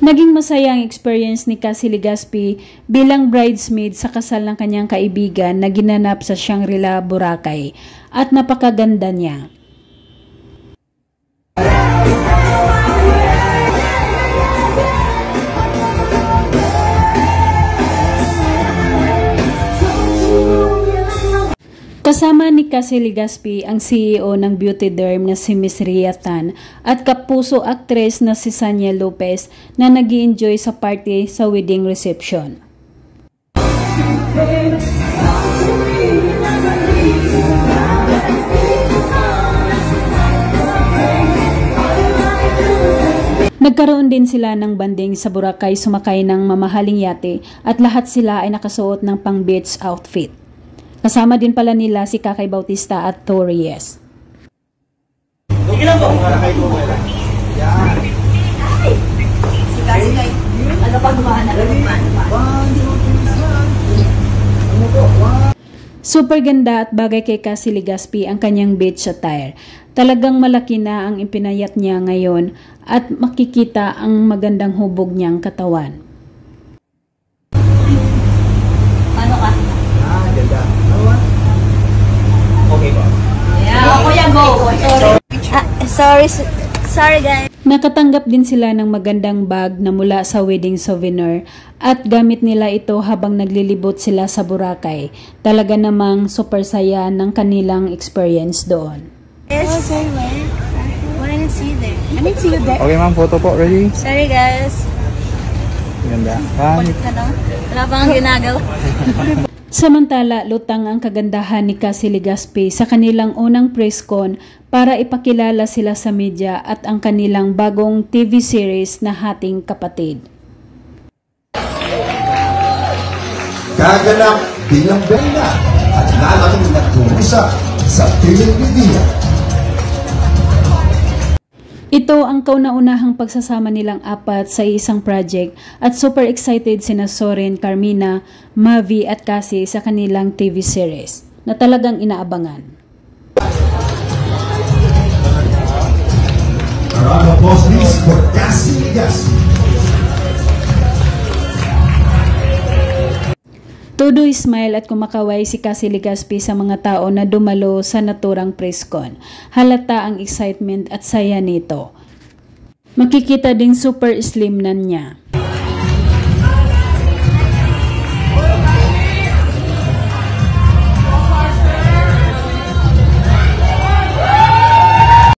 Naging masaya ang experience ni Cassie Legaspi bilang bridesmaid sa kasal ng kanyang kaibigan na ginanap sa Shangri-La, Boracay, at napakaganda niya. Kasama ni Cassie Legaspi ang CEO ng beauty derm na si Miss Ria Tan at kapuso aktres na si Sanya Lopez na nag-i-enjoy sa party sa wedding reception. Nagkaroon din sila ng banding sa Boracay, sumakay ng mamahaling yate at lahat sila ay nakasuot ng pang-beach outfit. Kasama din pala nila si Kakay Bautista at Torres. Ilan po? Ano pa gumahan na Super ganda at bagay kay Cassie Legaspi ang kanyang beach attire. Talagang malaki na ang ipinayat niya ngayon at makikita ang magandang hubog niyang katawan. Ano ka? Ganda. Okay po. Yeah, kuya, go. Sorry guys. Nakatanggap din sila ng magandang bag na mula sa wedding souvenir at gamit nila ito habang naglilibot sila sa Boracay. Talaga namang super saya ng kanilang experience doon. Yes. Oh, sorry, man. Well, I didn't see you there. I didn't see you there. Okay ma'am, photo po. Ready? Sorry guys. Ganda. Wala pang ginagawa. Samantala, lutang ang kagandahan ni Cassie Legaspi sa kanilang unang press con para ipakilala sila sa media at ang kanilang bagong TV series na Hating Kapatid. Kaganap bilang benda at lalaking nagkumisa sa televidiya. Ito ang kauna-unahang pagsasama nilang apat sa isang project at super excited sina Soren, Carmina, Mavi at Cassie sa kanilang TV series na talagang inaabangan. A round of applause please for Cassie Legaspi. Todo smile at kumakaway si Cassie Legaspi sa mga tao na dumalo sa naturang press con. Halata ang excitement at saya nito. Makikita ding super slim na niya.